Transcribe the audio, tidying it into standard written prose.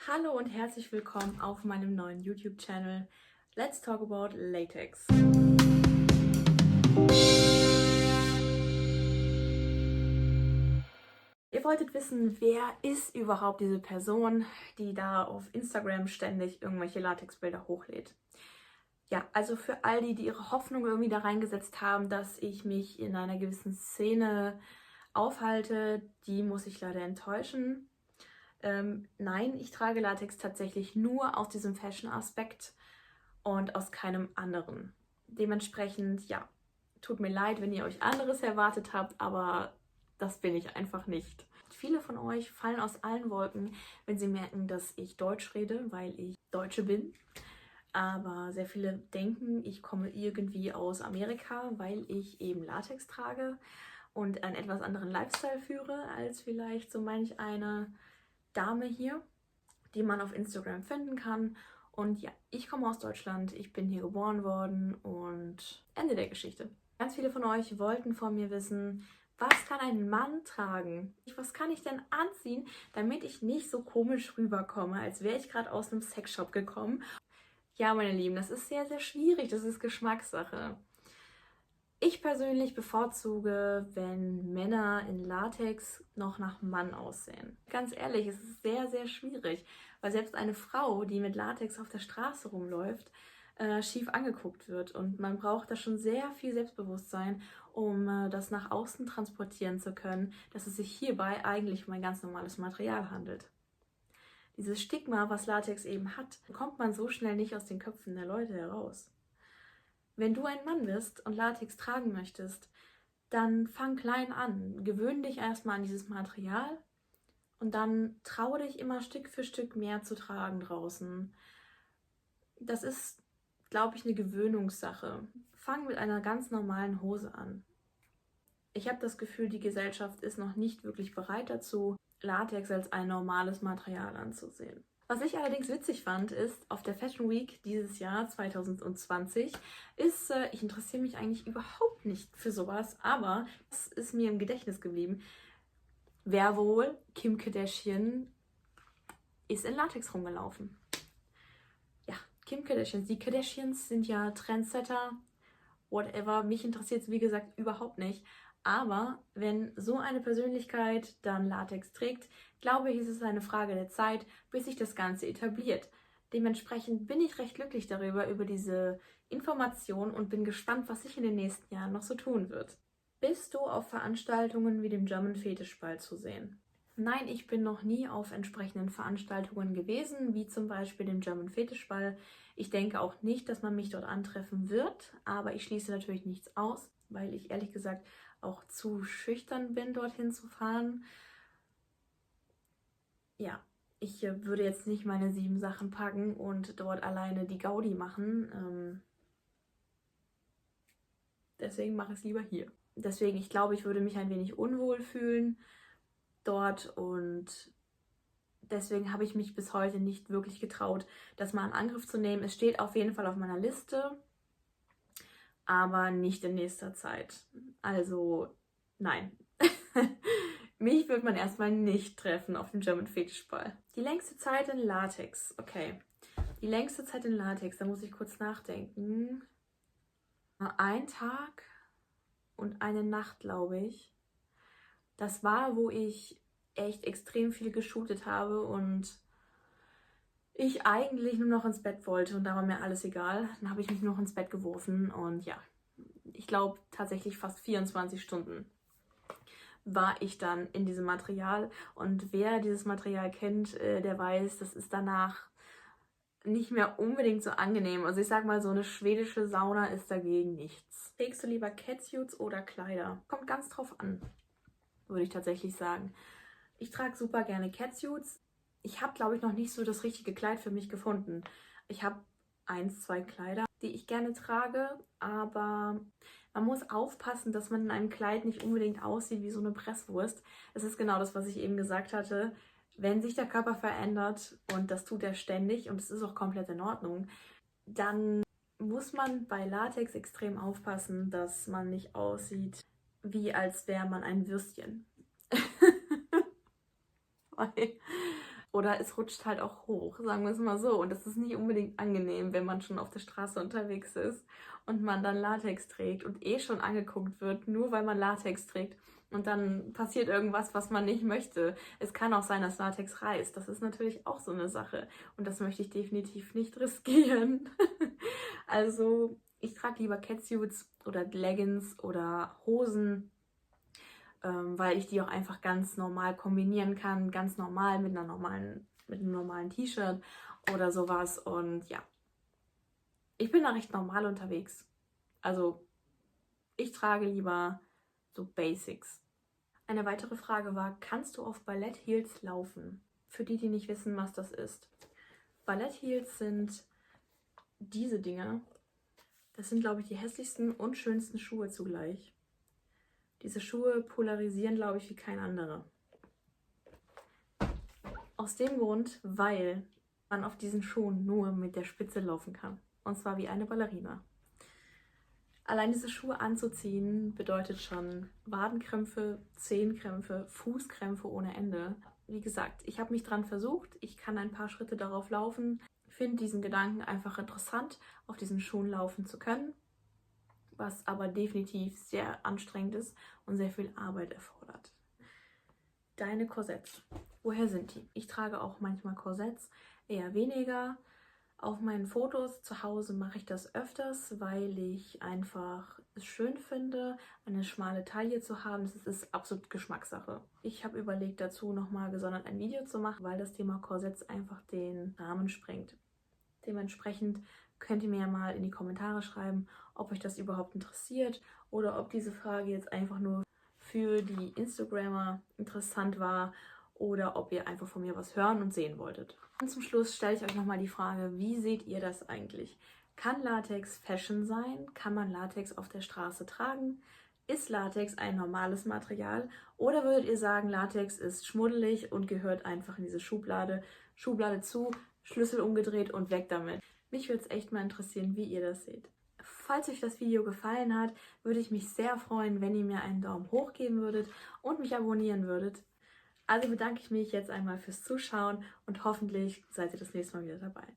Hallo und herzlich willkommen auf meinem neuen YouTube-Channel Let's Talk About Latex. Ihr wolltet wissen, wer ist überhaupt diese Person, die da auf Instagram ständig irgendwelche Latexbilder hochlädt. Ja, also für all die ihre Hoffnung irgendwie da reingesetzt haben, dass ich mich in einer gewissen Szene aufhalte, die muss ich leider enttäuschen. Nein, ich trage Latex tatsächlich nur aus diesem Fashion-Aspekt und aus keinem anderen. Dementsprechend, ja, tut mir leid, wenn ihr euch anderes erwartet habt, aber das bin ich einfach nicht. Viele von euch fallen aus allen Wolken, wenn sie merken, dass ich Deutsch rede, weil ich Deutsche bin. Aber sehr viele denken, ich komme irgendwie aus Amerika, weil ich eben Latex trage und einen etwas anderen Lifestyle führe als vielleicht so manch eine Dame hier, die man auf Instagram finden kann. Und ja, ich komme aus Deutschland, ich bin hier geboren worden und Ende der Geschichte. Ganz viele von euch wollten von mir wissen, was kann ein Mann tragen? Was kann ich denn anziehen, damit ich nicht so komisch rüberkomme, als wäre ich gerade aus einem Sexshop gekommen? Ja, meine Lieben, das ist sehr, sehr schwierig, das ist Geschmackssache. Ich persönlich bevorzuge, wenn Männer in Latex noch nach Mann aussehen. Ganz ehrlich, es ist sehr, sehr schwierig, weil selbst eine Frau, die mit Latex auf der Straße rumläuft, schief angeguckt wird. Und man braucht da schon sehr viel Selbstbewusstsein, um das nach außen transportieren zu können, dass es sich hierbei eigentlich um ein ganz normales Material handelt. Dieses Stigma, was Latex eben hat, bekommt man so schnell nicht aus den Köpfen der Leute heraus. Wenn du ein Mann bist und Latex tragen möchtest, dann fang klein an. Gewöhn dich erstmal an dieses Material und dann traue dich immer Stück für Stück mehr zu tragen draußen. Das ist, glaube ich, eine Gewöhnungssache. Fang mit einer ganz normalen Hose an. Ich habe das Gefühl, die Gesellschaft ist noch nicht wirklich bereit dazu, Latex als ein normales Material anzusehen. Was ich allerdings witzig fand, ist, auf der Fashion Week dieses Jahr 2020 ich interessiere mich eigentlich überhaupt nicht für sowas, aber es ist mir im Gedächtnis geblieben. Wer wohl? Kim Kardashian ist in Latex rumgelaufen. Ja, Kim Kardashian. Die Kardashians sind ja Trendsetter, whatever. Mich interessiert es, wie gesagt, überhaupt nicht. Aber wenn so eine Persönlichkeit dann Latex trägt, glaube ich, ist es eine Frage der Zeit, bis sich das Ganze etabliert. Dementsprechend bin ich recht glücklich darüber, über diese Information und bin gespannt, was sich in den nächsten Jahren noch so tun wird. Bist du auf Veranstaltungen wie dem German Fetischball zu sehen? Nein, ich bin noch nie auf entsprechenden Veranstaltungen gewesen, wie zum Beispiel dem German Fetischball. Ich denke auch nicht, dass man mich dort antreffen wird, aber ich schließe natürlich nichts aus, weil ich ehrlich gesagt auch zu schüchtern bin, dorthin zu fahren. Ja, ich würde jetzt nicht meine 7 Sachen packen und dort alleine die Gaudi machen. Deswegen mache ich es lieber hier. Deswegen, ich glaube, ich würde mich ein wenig unwohl fühlen dort und deswegen habe ich mich bis heute nicht wirklich getraut, das mal in Angriff zu nehmen. Es steht auf jeden Fall auf meiner Liste, aber nicht in nächster Zeit. Also nein. Mich wird man erstmal nicht treffen auf dem German Fetischball. Die längste Zeit in Latex. Okay. Die längste Zeit in Latex, da muss ich kurz nachdenken. Ein Tag und eine Nacht, glaube ich. Das war, wo ich echt extrem viel geshootet habe und ich eigentlich nur noch ins Bett wollte und da war mir alles egal. Dann habe ich mich nur noch ins Bett geworfen und ja, ich glaube tatsächlich fast 24 Stunden war ich dann in diesem Material. Und wer dieses Material kennt, der weiß, das ist danach nicht mehr unbedingt so angenehm. Also ich sag mal, so eine schwedische Sauna ist dagegen nichts. Trägst du lieber Catsuits oder Kleider? Kommt ganz drauf an, würde ich tatsächlich sagen. Ich trage super gerne Catsuits. Ich habe, glaube ich, noch nicht so das richtige Kleid für mich gefunden. Ich habe 1, 2 Kleider, die ich gerne trage, aber man muss aufpassen, dass man in einem Kleid nicht unbedingt aussieht wie so eine Presswurst. Das ist genau das, was ich eben gesagt hatte. Wenn sich der Körper verändert, und das tut er ständig und es ist auch komplett in Ordnung, dann muss man bei Latex extrem aufpassen, dass man nicht aussieht, wie als wäre man ein Würstchen. Oder es rutscht halt auch hoch, sagen wir es mal so. Und das ist nicht unbedingt angenehm, wenn man schon auf der Straße unterwegs ist und man dann Latex trägt und schon angeguckt wird, nur weil man Latex trägt. Und dann passiert irgendwas, was man nicht möchte. Es kann auch sein, dass Latex reißt. Das ist natürlich auch so eine Sache. Und das möchte ich definitiv nicht riskieren. Also ich trage lieber Catsuits oder Leggings oder Hosen, weil ich die auch einfach ganz normal kombinieren kann. Ganz normal mit einem normalen T-Shirt oder sowas. Und ja, ich bin da recht normal unterwegs. Also ich trage lieber so Basics. Eine weitere Frage war, kannst du auf Ballett Heels laufen? Für die, die nicht wissen, was das ist. Ballett Heels sind diese Dinge. Das sind, glaube ich, die hässlichsten und schönsten Schuhe zugleich. Diese Schuhe polarisieren, glaube ich, wie kein anderer. Aus dem Grund, weil man auf diesen Schuhen nur mit der Spitze laufen kann. Und zwar wie eine Ballerina. Allein diese Schuhe anzuziehen bedeutet schon Wadenkrämpfe, Zehenkrämpfe, Fußkrämpfe ohne Ende. Wie gesagt, ich habe mich dran versucht. Ich kann ein paar Schritte darauf laufen. Finde diesen Gedanken einfach interessant, auf diesen Schuhen laufen zu können. Was aber definitiv sehr anstrengend ist und sehr viel Arbeit erfordert. Deine Korsetts. Woher sind die? Ich trage auch manchmal Korsetts, eher weniger. Auf meinen Fotos zu Hause mache ich das öfters, weil ich einfach es schön finde, eine schmale Taille zu haben. Das ist absolut Geschmackssache. Ich habe überlegt, dazu nochmal gesondert ein Video zu machen, weil das Thema Korsetts einfach den Rahmen sprengt. Dementsprechend könnt ihr mir ja mal in die Kommentare schreiben, ob euch das überhaupt interessiert oder ob diese Frage jetzt einfach nur für die Instagrammer interessant war oder ob ihr einfach von mir was hören und sehen wolltet. Und zum Schluss stelle ich euch nochmal die Frage, wie seht ihr das eigentlich? Kann Latex Fashion sein? Kann man Latex auf der Straße tragen? Ist Latex ein normales Material? Oder würdet ihr sagen, Latex ist schmuddelig und gehört einfach in diese Schublade? Schublade zu, Schlüssel umgedreht und weg damit. Mich würde es echt mal interessieren, wie ihr das seht. Falls euch das Video gefallen hat, würde ich mich sehr freuen, wenn ihr mir einen Daumen hoch geben würdet und mich abonnieren würdet. Also bedanke ich mich jetzt einmal fürs Zuschauen und hoffentlich seid ihr das nächste Mal wieder dabei.